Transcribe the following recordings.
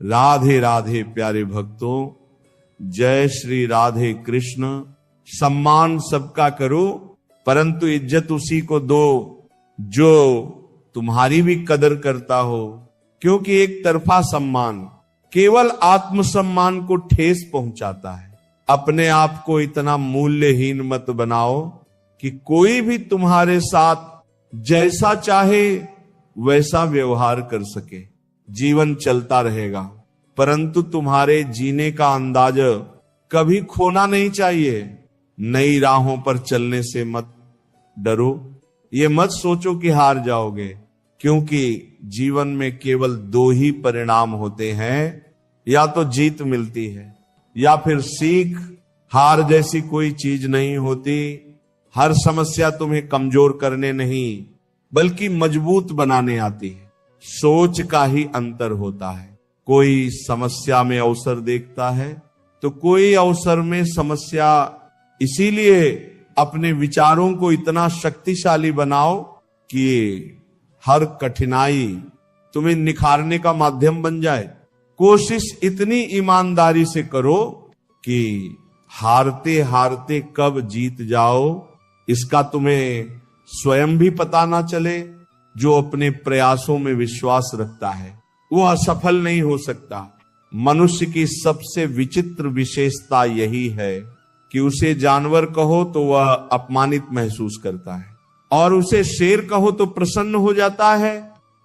राधे राधे प्यारे भक्तों, जय श्री राधे कृष्ण। सम्मान सबका करो, परंतु इज्जत उसी को दो जो तुम्हारी भी कदर करता हो, क्योंकि एक तरफा सम्मान केवल आत्मसम्मान को ठेस पहुंचाता है। अपने आप को इतना मूल्यहीन मत बनाओ कि कोई भी तुम्हारे साथ जैसा चाहे वैसा व्यवहार कर सके। जीवन चलता रहेगा, परंतु तुम्हारे जीने का अंदाज कभी खोना नहीं चाहिए। नई राहों पर चलने से मत डरो, ये मत सोचो कि हार जाओगे, क्योंकि जीवन में केवल दो ही परिणाम होते हैं, या तो जीत मिलती है या फिर सीख। हार जैसी कोई चीज नहीं होती। हर समस्या तुम्हें कमजोर करने नहीं बल्कि मजबूत बनाने आती है। सोच का ही अंतर होता है। कोई समस्या में अवसर देखता है तो कोई अवसर में समस्या। इसीलिए अपने विचारों को इतना शक्तिशाली बनाओ कि हर कठिनाई तुम्हें निखारने का माध्यम बन जाए। कोशिश इतनी ईमानदारी से करो कि हारते हारते कब जीत जाओ इसका तुम्हें स्वयं भी पता ना चले। जो अपने प्रयासों में विश्वास रखता है वो असफल नहीं हो सकता। मनुष्य की सबसे विचित्र विशेषता यही है कि उसे जानवर कहो तो वह अपमानित महसूस करता है और उसे शेर कहो तो प्रसन्न हो जाता है।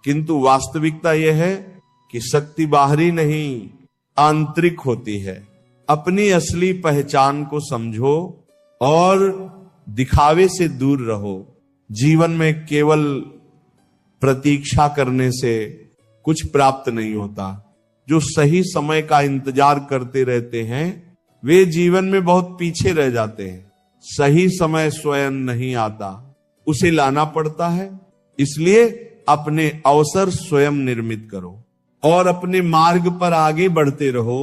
किंतु वास्तविकता यह है कि शक्ति बाहरी नहीं आंतरिक होती है। अपनी असली पहचान को समझो और दिखावे से दूर रहो। जीवन में केवल प्रतीक्षा करने से कुछ प्राप्त नहीं होता। जो सही समय का इंतजार करते रहते हैं वे जीवन में बहुत पीछे रह जाते हैं। सही समय स्वयं नहीं आता, उसे लाना पड़ता है। इसलिए अपने अवसर स्वयं निर्मित करो और अपने मार्ग पर आगे बढ़ते रहो।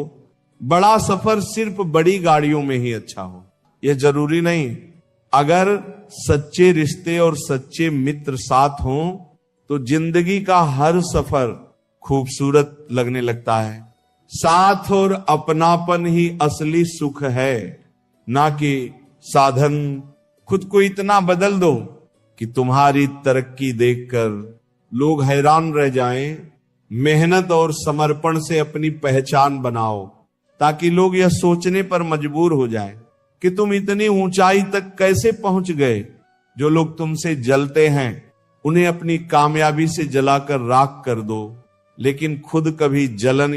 बड़ा सफर सिर्फ बड़ी गाड़ियों में ही अच्छा हो, यह जरूरी नहीं। अगर सच्चे रिश्ते और सच्चे मित्र साथ हों तो जिंदगी का हर सफर खूबसूरत लगने लगता है। साथ और अपनापन ही असली सुख है, ना कि साधन। खुद को इतना बदल दो कि तुम्हारी तरक्की देखकर लोग हैरान रह जाएं। मेहनत और समर्पण से अपनी पहचान बनाओ ताकि लोग यह सोचने पर मजबूर हो जाएं कि तुम इतनी ऊंचाई तक कैसे पहुंच गए। जो लोग तुमसे जलते हैं उन्हें अपनी कामयाबी से जलाकर राख कर दो, लेकिन खुद कभी जलन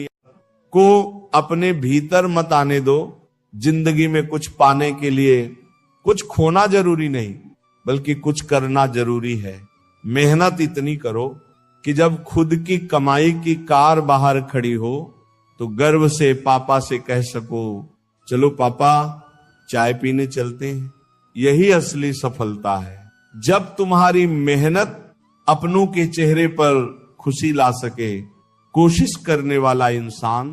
को अपने भीतर मत आने दो। जिंदगी में कुछ पाने के लिए कुछ खोना जरूरी नहीं बल्कि कुछ करना जरूरी है। मेहनत इतनी करो कि जब खुद की कमाई की कार बाहर खड़ी हो तो गर्व से पापा से कह सको, चलो पापा चाय पीने चलते हैं। यही असली सफलता है। जब तुम्हारी मेहनत अपनों के चेहरे पर खुशी ला सके। कोशिश करने वाला इंसान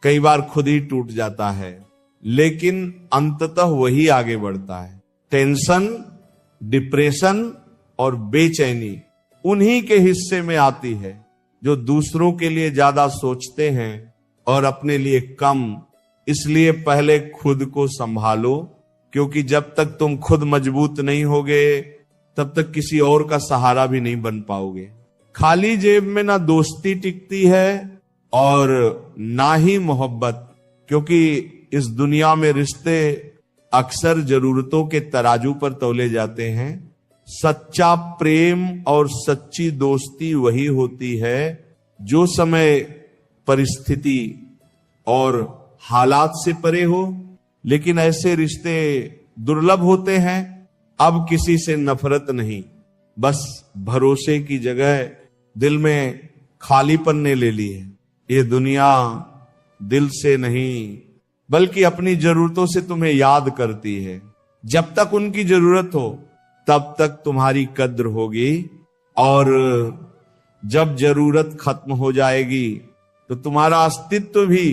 कई बार खुद ही टूट जाता है, लेकिन अंततः वही आगे बढ़ता है। टेंशन, डिप्रेशन और बेचैनी उन्हीं के हिस्से में आती है जो दूसरों के लिए ज्यादा सोचते हैं और अपने लिए कम। इसलिए पहले खुद को संभालो, क्योंकि जब तक तुम खुद मजबूत नहीं होगे तब तक किसी और का सहारा भी नहीं बन पाओगे। खाली जेब में ना दोस्ती टिकती है और ना ही मोहब्बत, क्योंकि इस दुनिया में रिश्ते अक्सर जरूरतों के तराजू पर तौले जाते हैं। सच्चा प्रेम और सच्ची दोस्ती वही होती है जो समय, परिस्थिति और हालात से परे हो। लेकिन ऐसे रिश्ते दुर्लभ होते हैं। अब किसी से नफरत नहीं, बस भरोसे की जगह दिल में खालीपन ने ले ली है। ये दुनिया दिल से नहीं बल्कि अपनी जरूरतों से तुम्हें याद करती है। जब तक उनकी जरूरत हो तब तक तुम्हारी कद्र होगी, और जब जरूरत खत्म हो जाएगी तो तुम्हारा अस्तित्व भी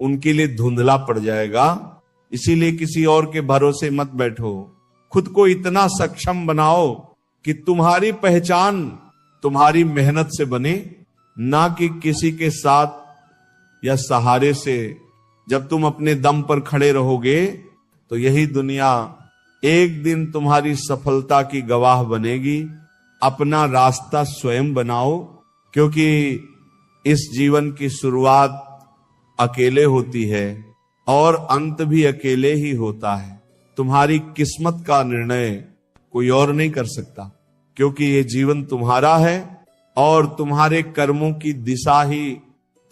उनके लिए धुंधला पड़ जाएगा। इसीलिए किसी और के भरोसे मत बैठो। खुद को इतना सक्षम बनाओ कि तुम्हारी पहचान तुम्हारी मेहनत से बने, ना कि किसी के साथ या सहारे से जब तुम अपने दम पर खड़े रहोगे तो यही दुनिया एक दिन तुम्हारी सफलता की गवाह बनेगी। अपना रास्ता स्वयं बनाओ, क्योंकि इस जीवन की शुरुआत अकेले होती है और अंत भी अकेले ही होता है। तुम्हारी किस्मत का निर्णय कोई और नहीं कर सकता, क्योंकि ये जीवन तुम्हारा है और तुम्हारे कर्मों की दिशा ही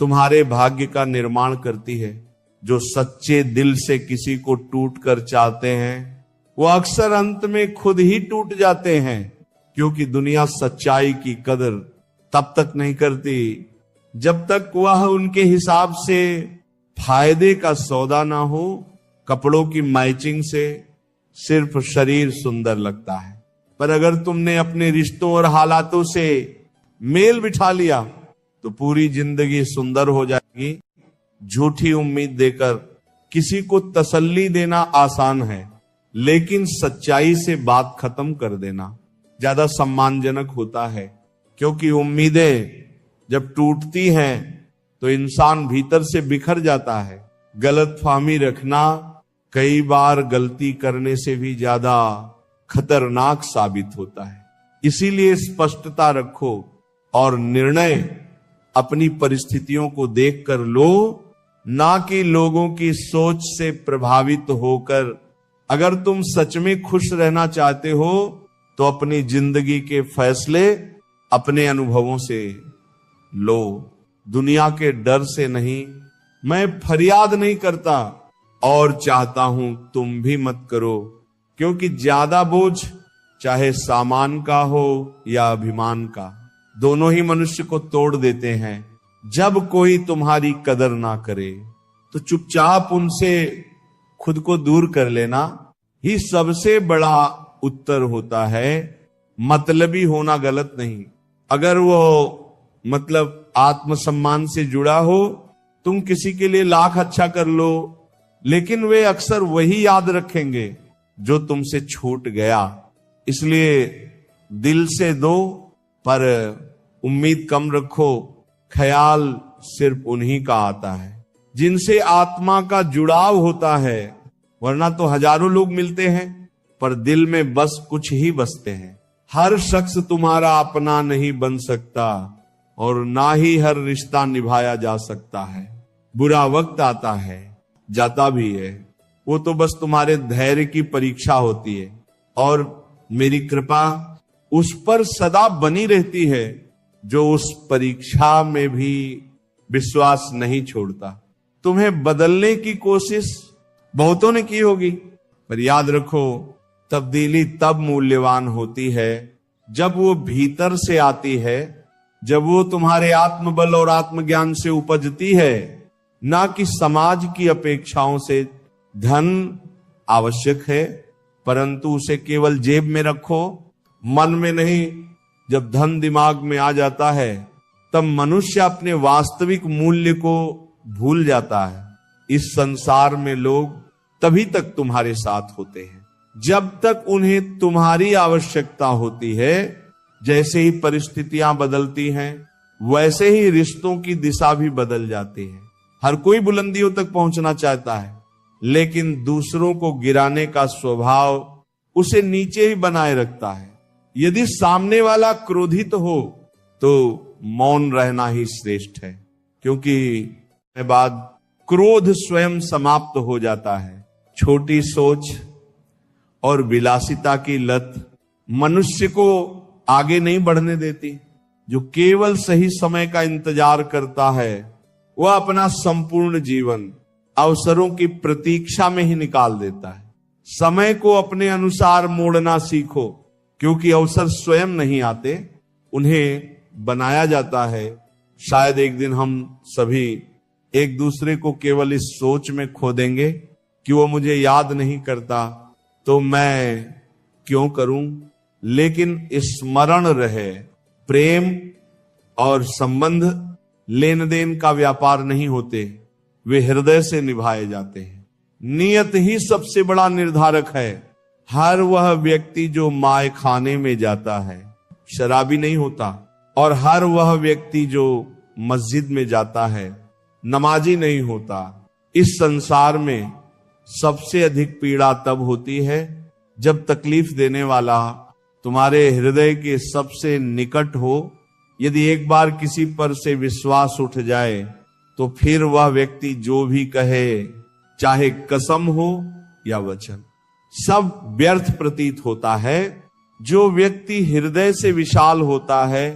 तुम्हारे भाग्य का निर्माण करती है। जो सच्चे दिल से किसी को टूट कर चाहते हैं वो अक्सर अंत में खुद ही टूट जाते हैं, क्योंकि दुनिया सच्चाई की कदर तब तक नहीं करती जब तक वह उनके हिसाब से फायदे का सौदा ना हो। कपड़ों की मैचिंग से सिर्फ शरीर सुंदर लगता है, पर अगर तुमने अपने रिश्तों और हालातों से मेल बिठा लिया तो पूरी जिंदगी सुंदर हो जाएगी। झूठी उम्मीद देकर किसी को तसल्ली देना आसान है, लेकिन सच्चाई से बात खत्म कर देना ज्यादा सम्मानजनक होता है, क्योंकि उम्मीदें जब टूटती हैं तो इंसान भीतर से बिखर जाता है। गलतफहमी रखना कई बार गलती करने से भी ज्यादा खतरनाक साबित होता है। इसीलिए स्पष्टता रखो और निर्णय अपनी परिस्थितियों को देखकर लो, ना कि लोगों की सोच से प्रभावित होकर। अगर तुम सच में खुश रहना चाहते हो तो अपनी जिंदगी के फैसले अपने अनुभवों से लो, दुनिया के डर से नहीं। मैं फरियाद नहीं करता और चाहता हूं तुम भी मत करो, क्योंकि ज्यादा बोझ चाहे सामान का हो या अभिमान का, दोनों ही मनुष्य को तोड़ देते हैं। जब कोई तुम्हारी कदर ना करे तो चुपचाप उनसे खुद को दूर कर लेना ही सबसे बड़ा उत्तर होता है। मतलबी होना गलत नहीं, अगर वो मतलब आत्मसम्मान से जुड़ा हो, तुम किसी के लिए लाख अच्छा कर लो, लेकिन वे अक्सर वही याद रखेंगे जो तुमसे छूट गया। इसलिए दिल से दो पर उम्मीद कम रखो। ख्याल सिर्फ उन्हीं का आता है जिनसे आत्मा का जुड़ाव होता है, वरना तो हजारों लोग मिलते हैं पर दिल में बस कुछ ही बसते हैं। हर शख्स तुम्हारा अपना नहीं बन सकता और ना ही हर रिश्ता निभाया जा सकता है। बुरा वक्त आता है, जाता भी है, वो तो बस तुम्हारे धैर्य की परीक्षा होती है और मेरी कृपा उस पर सदा बनी रहती है जो उस परीक्षा में भी विश्वास नहीं छोड़ता। तुम्हें बदलने की कोशिश बहुतों ने की होगी, पर याद रखो तब्दीली तब मूल्यवान होती है जब वो भीतर से आती है, जब वो तुम्हारे आत्मबल और आत्मज्ञान से उपजती है, ना कि समाज की अपेक्षाओं से। धन आवश्यक है, परंतु उसे केवल जेब में रखो, मन में नहीं। जब धन दिमाग में आ जाता है तब मनुष्य अपने वास्तविक मूल्य को भूल जाता है। इस संसार में लोग तभी तक तुम्हारे साथ होते हैं जब तक उन्हें तुम्हारी आवश्यकता होती है। जैसे ही परिस्थितियां बदलती हैं वैसे ही रिश्तों की दिशा भी बदल जाती है। हर कोई बुलंदियों तक पहुंचना चाहता है, लेकिन दूसरों को गिराने का स्वभाव उसे नीचे ही बनाए रखता है। यदि सामने वाला क्रोधित हो तो मौन रहना ही श्रेष्ठ है, क्योंकि बाद क्रोध स्वयं समाप्त हो जाता है। छोटी सोच और विलासिता की लत मनुष्य को आगे नहीं बढ़ने देती। जो केवल सही समय का इंतजार करता है वह अपना संपूर्ण जीवन अवसरों की प्रतीक्षा में ही निकाल देता है। समय को अपने अनुसार मोड़ना सीखो, क्योंकि अवसर स्वयं नहीं आते, उन्हें बनाया जाता है। शायद एक दिन हम सभी एक दूसरे को केवल इस सोच में खो देंगे कि वो मुझे याद नहीं करता तो मैं क्यों करूं, लेकिन स्मरण रहे प्रेम और संबंध लेन देन का व्यापार नहीं होते, वे हृदय से निभाए जाते हैं। नियत ही सबसे बड़ा निर्धारक है। हर वह व्यक्ति जो माय खाने में जाता है शराबी नहीं होता, और हर वह व्यक्ति जो मस्जिद में जाता है नमाजी नहीं होता। इस संसार में सबसे अधिक पीड़ा तब होती है जब तकलीफ देने वाला तुम्हारे हृदय के सबसे निकट हो। यदि एक बार किसी पर से विश्वास उठ जाए तो फिर वह व्यक्ति जो भी कहे, चाहे कसम हो या वचन, सब व्यर्थ प्रतीत होता है। जो व्यक्ति हृदय से विशाल होता है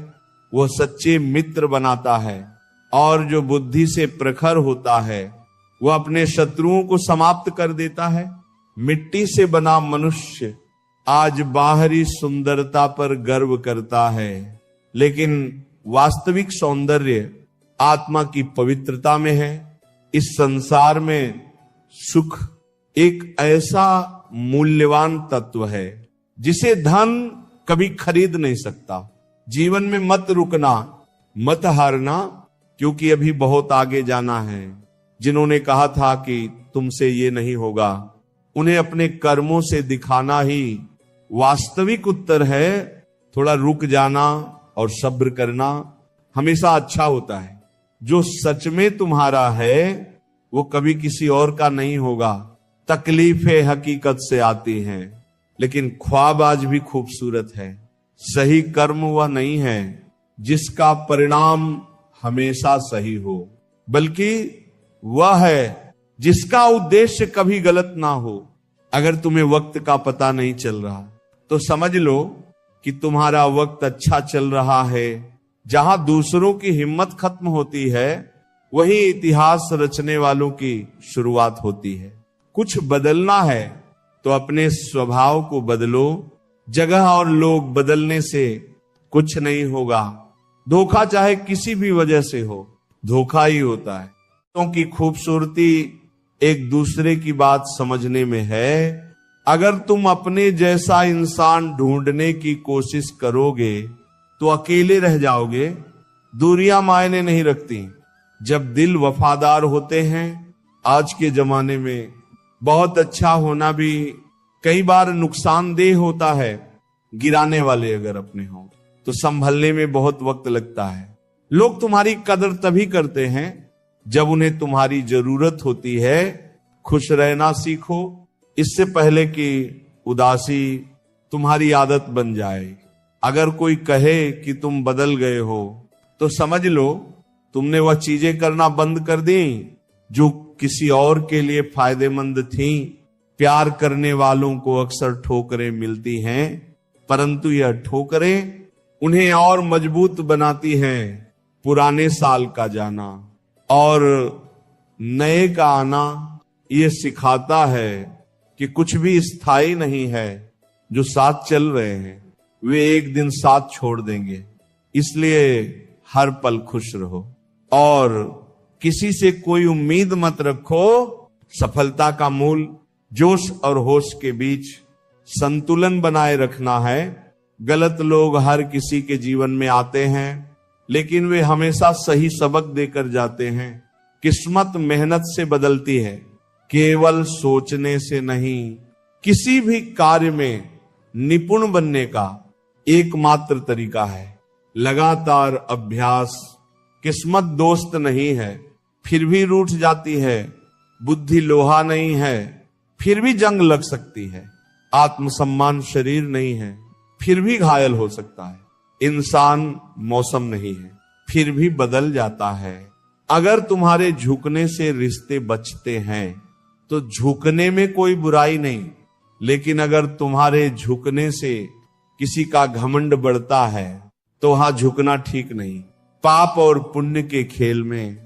वह सच्चे मित्र बनाता है, और जो बुद्धि से प्रखर होता है वह अपने शत्रुओं को समाप्त कर देता है। मिट्टी से बना मनुष्य आज बाहरी सुंदरता पर गर्व करता है, लेकिन वास्तविक सौंदर्य आत्मा की पवित्रता में है। इस संसार में सुख एक ऐसा मूल्यवान तत्व है जिसे धन कभी खरीद नहीं सकता। जीवन में मत रुकना, मत हारना, क्योंकि अभी बहुत आगे जाना है। जिन्होंने कहा था कि तुमसे ये नहीं होगा, उन्हें अपने कर्मों से दिखाना ही वास्तविक उत्तर है। थोड़ा रुक जाना और सब्र करना हमेशा अच्छा होता है। जो सच में तुम्हारा है वो कभी किसी और का नहीं होगा। तकलीफें हकीकत से आती हैं, लेकिन ख्वाब आज भी खूबसूरत है। सही कर्म वह नहीं है जिसका परिणाम हमेशा सही हो, बल्कि वह है जिसका उद्देश्य कभी गलत ना हो। अगर तुम्हें वक्त का पता नहीं चल रहा तो समझ लो कि तुम्हारा वक्त अच्छा चल रहा है। जहां दूसरों की हिम्मत खत्म होती है वही इतिहास रचने वालों की शुरुआत होती है। कुछ बदलना है तो अपने स्वभाव को बदलो। जगह और लोग बदलने से कुछ नहीं होगा। धोखा चाहे किसी भी वजह से हो, धोखा ही होता है। क्योंकि खूबसूरती एक दूसरे की बात समझने में है। अगर तुम अपने जैसा इंसान ढूंढने की कोशिश करोगे तो अकेले रह जाओगे। दूरियां मायने नहीं रखती। जब दिल वफादार होते हैं, आज के जमाने में बहुत अच्छा होना भी कई बार नुकसानदेह होता है। गिराने वाले अगर अपने हों तो संभलने में बहुत वक्त लगता है। लोग तुम्हारी कदर तभी करते हैं जब उन्हें तुम्हारी जरूरत होती है। खुश रहना सीखो, इससे पहले कि उदासी तुम्हारी आदत बन जाए। अगर कोई कहे कि तुम बदल गए हो तो समझ लो तुमने वह चीजें करना बंद कर दी जो किसी और के लिए फायदेमंद थीं। प्यार करने वालों को अक्सर ठोकरें मिलती हैं, परंतु यह ठोकरें उन्हें और मजबूत बनाती हैं। पुराने साल का जाना और नए का आना ये सिखाता है कि कुछ भी स्थायी नहीं है। जो साथ चल रहे हैं वे एक दिन साथ छोड़ देंगे। इसलिए हर पल खुश रहो और किसी से कोई उम्मीद मत रखो। सफलता का मूल जोश और होश के बीच संतुलन बनाए रखना है। गलत लोग हर किसी के जीवन में आते हैं, लेकिन वे हमेशा सही सबक देकर जाते हैं। किस्मत मेहनत से बदलती है, केवल सोचने से नहीं। किसी भी कार्य में निपुण बनने का एकमात्र तरीका है लगातार अभ्यास। किस्मत दोस्त नहीं है, फिर भी रूठ जाती है। बुद्धि लोहा नहीं है, फिर भी जंग लग सकती है। आत्मसम्मान शरीर नहीं है, फिर भी घायल हो सकता है। इंसान मौसम नहीं है, फिर भी बदल जाता है। अगर तुम्हारे झुकने से रिश्ते बचते हैं तो झुकने में कोई बुराई नहीं, लेकिन अगर तुम्हारे झुकने से किसी का घमंड बढ़ता है तो वहां झुकना ठीक नहीं। पाप और पुण्य के खेल में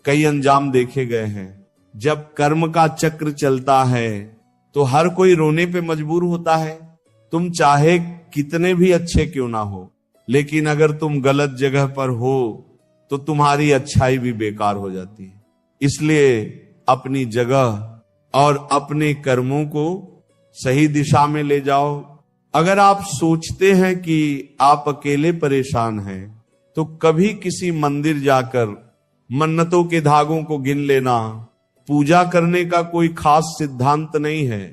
कई अंजाम देखे गए हैं। जब कर्म का चक्र चलता है तो हर कोई रोने पे मजबूर होता है। तुम चाहे कितने भी अच्छे क्यों ना हो, लेकिन अगर तुम गलत जगह पर हो तो तुम्हारी अच्छाई भी बेकार हो जाती है। इसलिए अपनी जगह और अपने कर्मों को सही दिशा में ले जाओ। अगर आप सोचते हैं कि आप अकेले परेशान हैं तो कभी किसी मंदिर जाकर मन्नतों के धागों को गिन लेना। पूजा करने का कोई खास सिद्धांत नहीं है,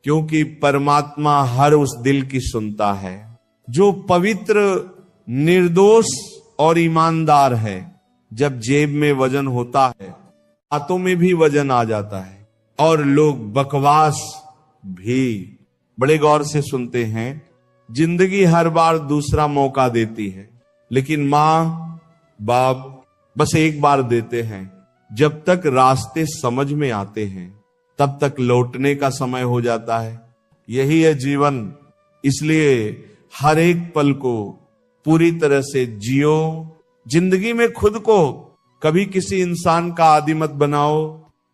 क्योंकि परमात्मा हर उस दिल की सुनता है जो पवित्र, निर्दोष और ईमानदार है। जब जेब में वजन होता है बातों में भी वजन आ जाता है और लोग बकवास भी बड़े गौर से सुनते हैं। जिंदगी हर बार दूसरा मौका देती है, लेकिन माँ बाप बस एक बार देते हैं। जब तक रास्ते समझ में आते हैं तब तक लौटने का समय हो जाता है। यही है जीवन। इसलिए हर एक पल को पूरी तरह से जियो। जिंदगी में खुद को कभी किसी इंसान का आदी मत बनाओ,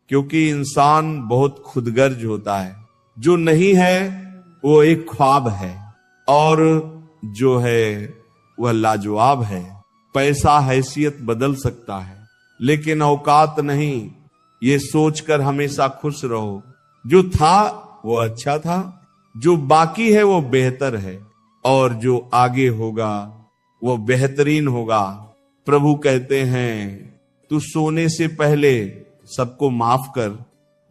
क्योंकि इंसान बहुत खुदगर्ज होता है। जो नहीं है वो एक ख्वाब है, और जो है वह लाजवाब है। पैसा हैसियत बदल सकता है, लेकिन औकात नहीं। ये सोचकर हमेशा खुश रहो, जो था वो अच्छा था, जो बाकी है वो बेहतर है, और जो आगे होगा वो बेहतरीन होगा। प्रभु कहते हैं, तू सोने से पहले सबको माफ कर,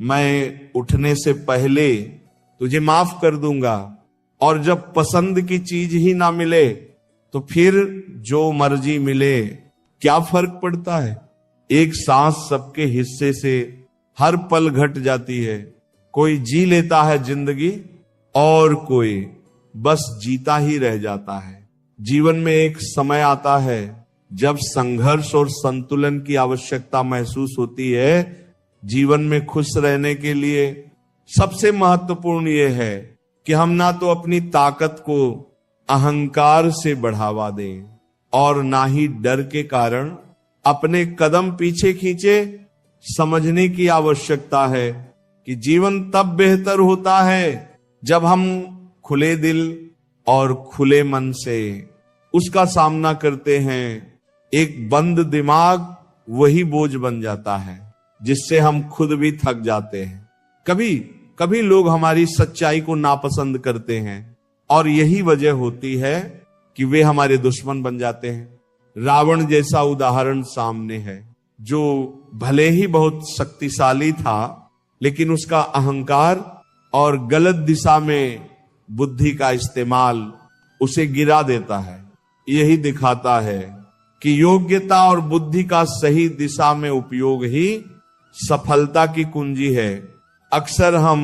मैं उठने से पहले तुझे माफ कर दूंगा। और जब पसंद की चीज ही ना मिले तो फिर जो मर्जी मिले, क्या फर्क पड़ता है। एक सांस सबके हिस्से से हर पल घट जाती है। कोई जी लेता है जिंदगी और कोई बस जीता ही रह जाता है। जीवन में एक समय आता है जब संघर्ष और संतुलन की आवश्यकता महसूस होती है। जीवन में खुश रहने के लिए सबसे महत्वपूर्ण यह है कि हम ना तो अपनी ताकत को अहंकार से बढ़ावा दें और ना ही डर के कारण अपने कदम पीछे खींचे। समझने की आवश्यकता है कि जीवन तब बेहतर होता है जब हम खुले दिल और खुले मन से उसका सामना करते हैं। एक बंद दिमाग वही बोझ बन जाता है जिससे हम खुद भी थक जाते हैं। कभी कभी लोग हमारी सच्चाई को नापसंद करते हैं और यही वजह होती है कि वे हमारे दुश्मन बन जाते हैं। रावण जैसा उदाहरण सामने है, जो भले ही बहुत शक्तिशाली था, लेकिन उसका अहंकार और गलत दिशा में बुद्धि का इस्तेमाल उसे गिरा देता है। यही दिखाता है कि योग्यता और बुद्धि का सही दिशा में उपयोग ही सफलता की कुंजी है। अक्सर हम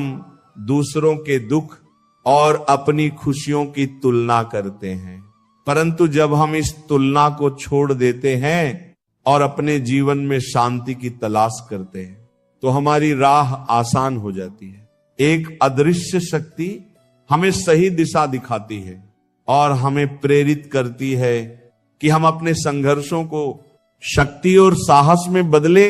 दूसरों के दुख और अपनी खुशियों की तुलना करते हैं, परंतु जब हम इस तुलना को छोड़ देते हैं और अपने जीवन में शांति की तलाश करते हैं तो हमारी राह आसान हो जाती है। एक अदृश्य शक्ति हमें सही दिशा दिखाती है और हमें प्रेरित करती है कि हम अपने संघर्षों को शक्ति और साहस में बदले।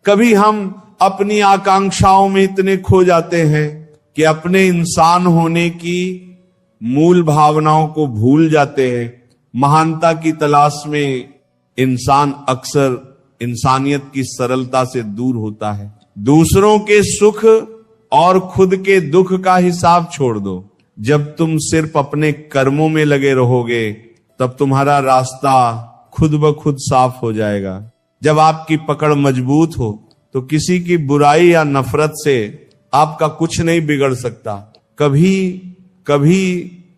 कभी हम अपनी आकांक्षाओं में इतने खो जाते हैं कि अपने इंसान होने की मूल भावनाओं को भूल जाते हैं। महानता की तलाश में इंसान अक्सर इंसानियत की सरलता से दूर होता है। दूसरों के सुख और खुद के दुख का हिसाब छोड़ दो। जब तुम सिर्फ अपने कर्मों में लगे रहोगे तब तुम्हारा रास्ता खुद ब खुद साफ हो जाएगा। जब आपकी पकड़ मजबूत हो तो किसी की बुराई या नफरत से आपका कुछ नहीं बिगड़ सकता। कभी कभी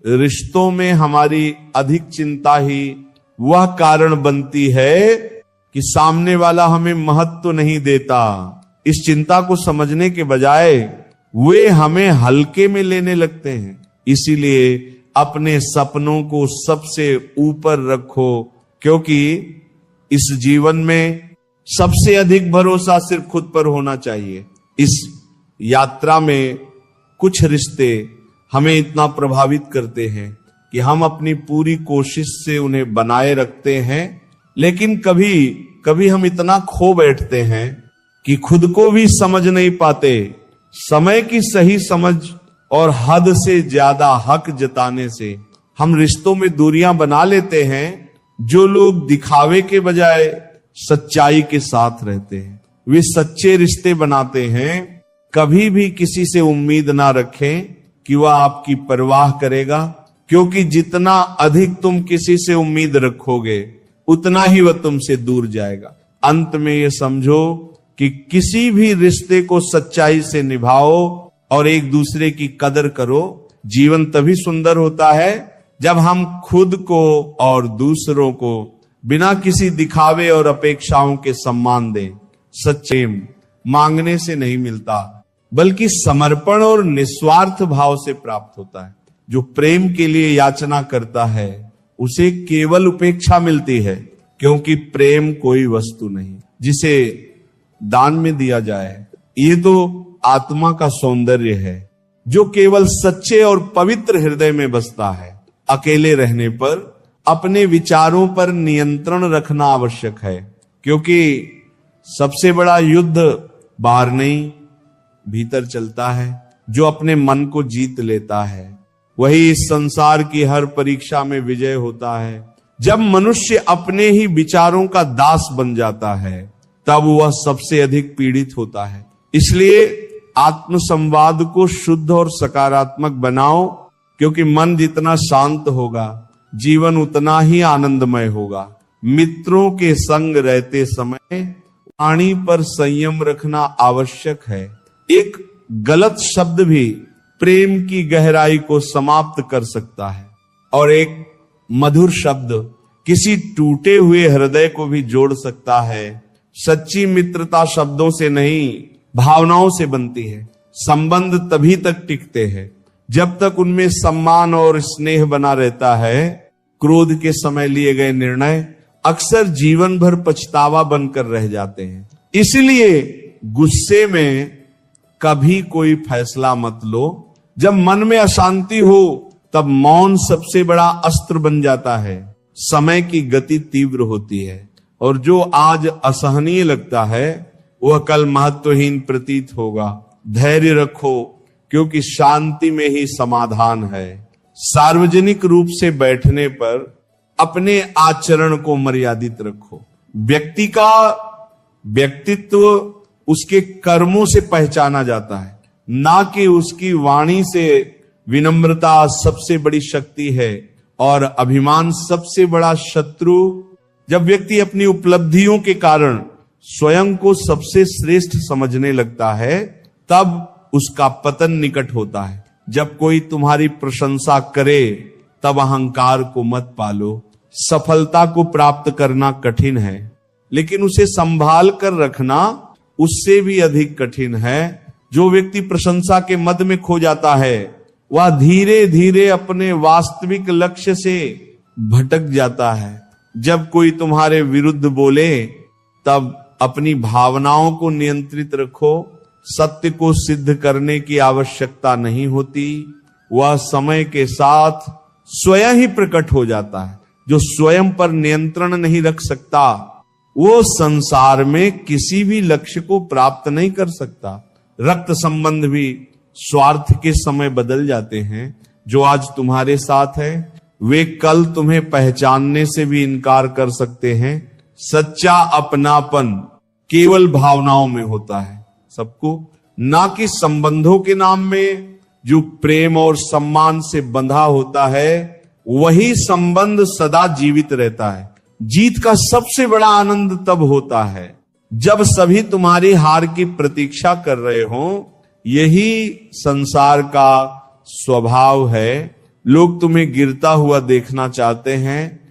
रिश्तों में हमारी अधिक चिंता ही वह कारण बनती है कि सामने वाला हमें महत्व नहीं देता। इस चिंता को समझने के बजाय वे हमें हल्के में लेने लगते हैं। इसीलिए अपने सपनों को सबसे ऊपर रखो, क्योंकि इस जीवन में सबसे अधिक भरोसा सिर्फ खुद पर होना चाहिए। इस यात्रा में कुछ रिश्ते हमें इतना प्रभावित करते हैं कि हम अपनी पूरी कोशिश से उन्हें बनाए रखते हैं, लेकिन कभी कभी हम इतना खो बैठते हैं कि खुद को भी समझ नहीं पाते। समय की सही समझ और हद से ज्यादा हक जताने से हम रिश्तों में दूरियां बना लेते हैं। जो लोग दिखावे के बजाय सच्चाई के साथ रहते हैं वे सच्चे रिश्ते बनाते हैं। कभी भी किसी से उम्मीद ना रखें कि वह आपकी परवाह करेगा, क्योंकि जितना अधिक तुम किसी से उम्मीद रखोगे उतना ही वह तुमसे दूर जाएगा। अंत में ये समझो कि किसी भी रिश्ते को सच्चाई से निभाओ और एक दूसरे की कदर करो। जीवन तभी सुंदर होता है जब हम खुद को और दूसरों को बिना किसी दिखावे और अपेक्षाओं के सम्मान दें। सच्चे मांगने से नहीं मिलता, बल्कि समर्पण और निस्वार्थ भाव से प्राप्त होता है। जो प्रेम के लिए याचना करता है उसे केवल उपेक्षा मिलती है, क्योंकि प्रेम कोई वस्तु नहीं जिसे दान में दिया जाए। ये तो आत्मा का सौंदर्य है जो केवल सच्चे और पवित्र हृदय में बसता है। अकेले रहने पर अपने विचारों पर नियंत्रण रखना आवश्यक है, क्योंकि सबसे बड़ा युद्ध बाहर नहीं भीतर चलता है। जो अपने मन को जीत लेता है वही इस संसार की हर परीक्षा में विजय होता है। जब मनुष्य अपने ही विचारों का दास बन जाता है तब वह सबसे अधिक पीड़ित होता है। इसलिए आत्म संवाद को शुद्ध और सकारात्मक बनाओ, क्योंकि मन जितना शांत होगा जीवन उतना ही आनंदमय होगा। मित्रों के संग रहते समय वाणी पर संयम रखना आवश्यक है। एक गलत शब्द भी प्रेम की गहराई को समाप्त कर सकता है, और एक मधुर शब्द किसी टूटे हुए हृदय को भी जोड़ सकता है। सच्ची मित्रता शब्दों से नहीं भावनाओं से बनती है। संबंध तभी तक टिकते हैं जब तक उनमें सम्मान और स्नेह बना रहता है। क्रोध के समय लिए गए निर्णय अक्सर जीवन भर पछतावा बनकर रह जाते हैं। इसलिए गुस्से में कभी कोई फैसला मत लो। जब मन में अशांति हो तब मौन सबसे बड़ा अस्त्र बन जाता है। समय की गति तीव्र होती है और जो आज असहनीय लगता है वह कल महत्वहीन प्रतीत होगा। धैर्य रखो, क्योंकि शांति में ही समाधान है। सार्वजनिक रूप से बैठने पर अपने आचरण को मर्यादित रखो। व्यक्ति का व्यक्तित्व उसके कर्मों से पहचाना जाता है, ना कि उसकी वाणी से। विनम्रता सबसे बड़ी शक्ति है और अभिमान सबसे बड़ा शत्रु। जब व्यक्ति अपनी उपलब्धियों के कारण स्वयं को सबसे श्रेष्ठ समझने लगता है तब उसका पतन निकट होता है। जब कोई तुम्हारी प्रशंसा करे तब अहंकार को मत पालो। सफलता को प्राप्त करना कठिन है, लेकिन उसे संभाल कर रखना उससे भी अधिक कठिन है। जो व्यक्ति प्रशंसा के मद में खो जाता है वह धीरे धीरे अपने वास्तविक लक्ष्य से भटक जाता है। जब कोई तुम्हारे विरुद्ध बोले तब अपनी भावनाओं को नियंत्रित रखो। सत्य को सिद्ध करने की आवश्यकता नहीं होती, वह समय के साथ स्वयं ही प्रकट हो जाता है। जो स्वयं पर नियंत्रण नहीं रख सकता वो संसार में किसी भी लक्ष्य को प्राप्त नहीं कर सकता। रक्त संबंध भी स्वार्थ के समय बदल जाते हैं। जो आज तुम्हारे साथ है वे कल तुम्हें पहचानने से भी इनकार कर सकते हैं। सच्चा अपनापन केवल भावनाओं में होता है सबको, ना कि संबंधों के नाम में। जो प्रेम और सम्मान से बंधा होता है वही संबंध सदा जीवित रहता है। जीत का सबसे बड़ा आनंद तब होता है जब सभी तुम्हारी हार की प्रतीक्षा कर रहे हो। यही संसार का स्वभाव है। लोग तुम्हें गिरता हुआ देखना चाहते हैं,